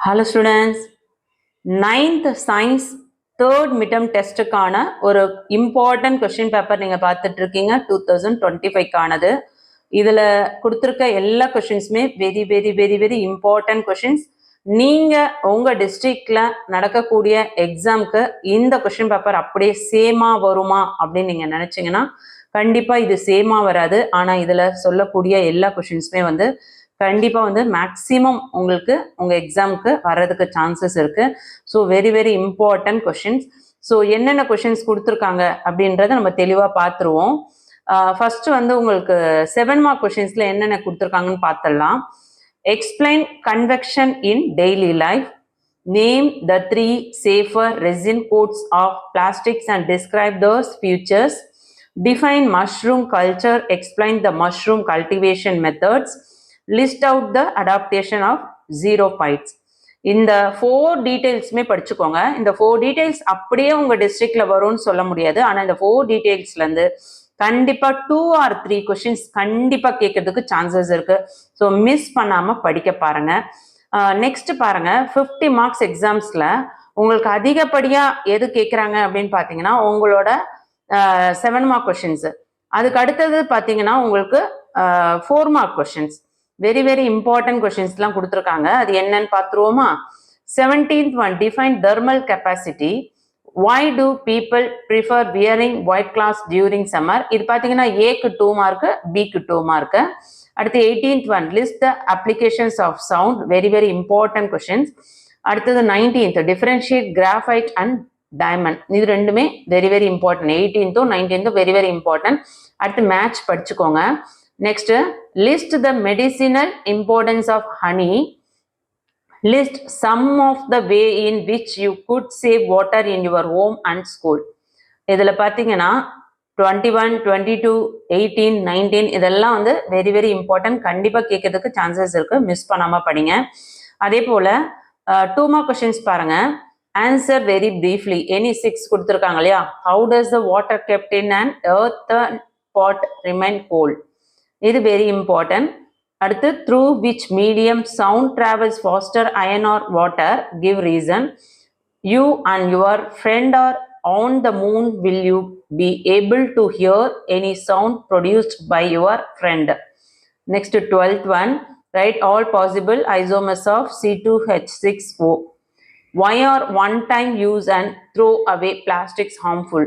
Hello students, 9th science third midterm test கான ஒரு important question paper நீங்க பார்த்துட்டு இருக்கீங்க 2025 கானது. இதுல கொடுத்திருக்க எல்லா கொஸ்டின்ஸுமே வெரி important questions. நீங்க உங்க டிஸ்ட்ரிக்ட்ல நடக்கக்கூடிய எக்ஸாம்க்கு இந்த கொஸ்டின் பேப்பர் அப்படியே சேமா வருமா அப்படின்னு நீங்க நினைச்சீங்கன்னா கண்டிப்பா இது சேமா வராது. ஆனா இதுல சொல்லக்கூடிய எல்லா கொஸ்டின்ஸுமே வந்து கண்டிப்பா வந்து மேக்ஸிமம் உங்களுக்கு உங்க எக்ஸாமுக்கு வர்றதுக்கு சான்சஸ் இருக்கு. So very important questions. So என்னென்ன கொஸ்டின்ஸ் கொடுத்துருக்காங்க அப்படின்றத நம்ம தெளிவாக பார்த்துருவோம். ஃபர்ஸ்ட் வந்து உங்களுக்கு 7 மார்க் கொஸ்டின்ஸ்ல என்னென்ன கொடுத்துருக்காங்கன்னு பார்த்துடலாம். Explain convection in daily life, name the 3 safer resin coats of plastics and describe those features, define mushroom culture, explain the mushroom cultivation methods, list out the adaptation of xerophytes. இந்த 4 டீடைல்ஸுமே படிச்சுக்கோங்க. இந்த 4 details அப்படியே உங்க டிஸ்ட்ரிக்ட்ல வரும்னு சொல்ல முடியாது. ஆனா இந்த 4 டீடைல்ஸ்ல இருந்து கண்டிப்பா 2 or 3 கொஸ்டின்ஸ் கண்டிப்பா கேட்கறதுக்கு சான்சஸ் இருக்கு. ஸோ மிஸ் பண்ணாம படிக்க பாருங்க. நெக்ஸ்ட் பாருங்க, 50 மார்க்ஸ் எக்ஸாம்ஸ்ல உங்களுக்கு அதிகப்படியா எது கேட்குறாங்க அப்படின்னு பார்த்தீங்கன்னா உங்களோட 7 மார்க் கொஸ்டின்ஸ். அதுக்கு அடுத்தது பார்த்தீங்கன்னா உங்களுக்கு 4 மார்க் கொஸ்டின்ஸ். வெரி இம்பார்ட்டன்ட் கொஸ்டின்ஸ்லாம் கொடுத்துருக்காங்க. அது என்னன்னு பார்த்துருவோமா? 17th one, define thermal capacity. Why do people prefer wearing white cloths during summer? இது பார்த்தீங்கன்னா ஏக்கு 2 மார்க்கு, பிக்கு 2 மார்க்கு. அடுத்து 18th one, list the applications of sound. Very important questions. அடுத்தது 19th, differentiate graphite and diamond. இது ரெண்டுமே very important. 18th 19th very important. அடுத்து match படிச்சுக்கோங்க. Next, list the medicinal importance of honey. List some of the way in which you could save water in your home and school. இதில் பார்த்தீங்கன்னா 21, 22, 18, 19 இதெல்லாம் வந்து very important. கண்டிப்பாக கேட்கறதுக்கு chances இருக்கு. Miss பண்ணாமல் படிங்க. அதே போல் 2 மார்க் கொஸ்டின்ஸ் பாருங்க. Answer very briefly. எனி 6 கொடுத்துருக்காங்க இல்லையா? How does the water kept in an earthen pot remain cold? இது வெரி இம்பார்ட்டன்ட். அடுத்து through which medium sound travels faster iron or water, give reason. You and your friend are on the moon, will you be able to hear any sound produced by your friend? Next 12th one, write all possible isomers of C2H6O. Why are one time use and throw away plastics harmful?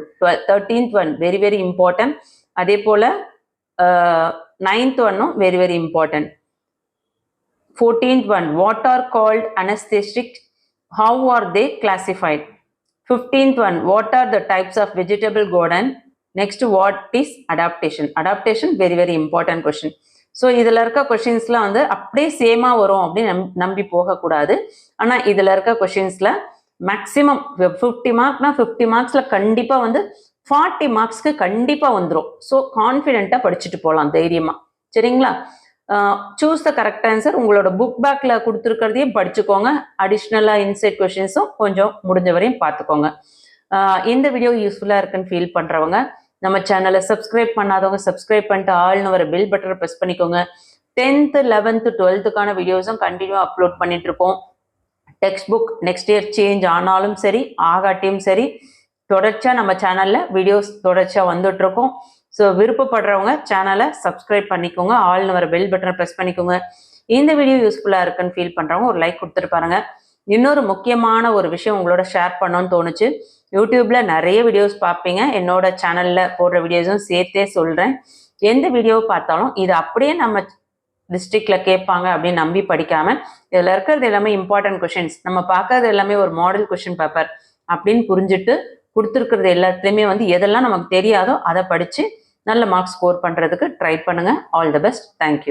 13th one, very important. அதே போல 9th one very important. 14th one, what are called anesthetic? How are they classified? 15th one, what are the types of vegetable garden? Next, what is adaptation? Adaptation very important question. So இதில் இருக்க கொஷின்ஸ்லாம் வந்து அப்படியே சேமாக வரும் அப்படின்னு நம்பி போகக்கூடாது. ஆனால் இதில் இருக்க கொஷின்ஸில் மேக்ஸிமம் 50 மார்க்னா 50 மார்க்ஸில் கண்டிப்பாக வந்து 40 மார்க்ஸ்க்கு கண்டிப்பாக வந்துடும். ஸோ கான்ஃபிடென்ட்டாக படிச்சுட்டு போகலாம் தைரியமாக. சரிங்களா? Choose the correct answer. உங்களோட புக் பேக்கில் கொடுத்துருக்கிறதையும் படிச்சுக்கோங்க. அடிஷ்னலாக இன்சைட் கொஷின்ஸும் கொஞ்சம் முடிஞ்ச வரையும் பார்த்துக்கோங்க. இந்த வீடியோ யூஸ்ஃபுல்லாக இருக்குன்னு ஃபீல் பண்ணுறவங்க நம்ம சேனலை சப்ஸ்கிரைப் பண்ணாதவங்க சப்ஸ்கிரைப் பண்ணிட்டு ஆள்னு வர பெல் பட்டனை ப்ரெஸ் பண்ணிக்கோங்க. 10th 11th 12th வீடியோஸும் கண்டினியூ அப்லோட் பண்ணிட்டு இருக்கோம். Text book next year change ஆனாலும் சரி ஆகாட்டியும் சரி தொடர்ச்சியாக நம்ம சேனலில் வீடியோஸ் தொடர்ச்சியாக வந்துட்டு இருக்கோம். ஸோ விருப்பப்படுறவங்க சேனலை சப்ஸ்கிரைப் பண்ணிக்கோங்க. ஆள்னு வர பெல் பட்டனை ப்ரெஸ் பண்ணிக்கோங்க. இந்த வீடியோ யூஸ்ஃபுல்லாக இருக்குன்னு ஃபீல் பண்ணுறவங்க ஒரு லைக் கொடுத்துட்டு பாருங்க. இன்னொரு முக்கியமான ஒரு விஷயம் உங்களோட ஷேர் பண்ணணும்னு தோணுச்சு. யூடியூப்ல நிறைய வீடியோஸ் பார்ப்பீங்க. என்னோட சேனல்ல போடுற வீடியோஸும் சேர்த்தே சொல்கிறேன். எந்த வீடியோ பார்த்தாலும் இது அப்படியே நம்ம டிஸ்ட்ரிக்ட்ல கேட்பாங்க அப்படின்னு நம்பி படிக்காம இதில் இருக்கிறது எல்லாமே இம்பார்ட்டன்ட் கொஷின்ஸ், நம்ம பார்க்கறது எல்லாமே ஒரு மாடல் கொஷின் பேப்பர் அப்படின்னு புரிஞ்சுட்டு கொடுத்துருக்கிறது எல்லாத்துலேயுமே வந்து எதெல்லாம் நமக்கு தெரியாதோ அதை படித்து நல்ல மார்க்ஸ் ஸ்கோர் பண்ணுறதுக்கு ட்ரை பண்ணுங்கள். All the best. தேங்க்யூ.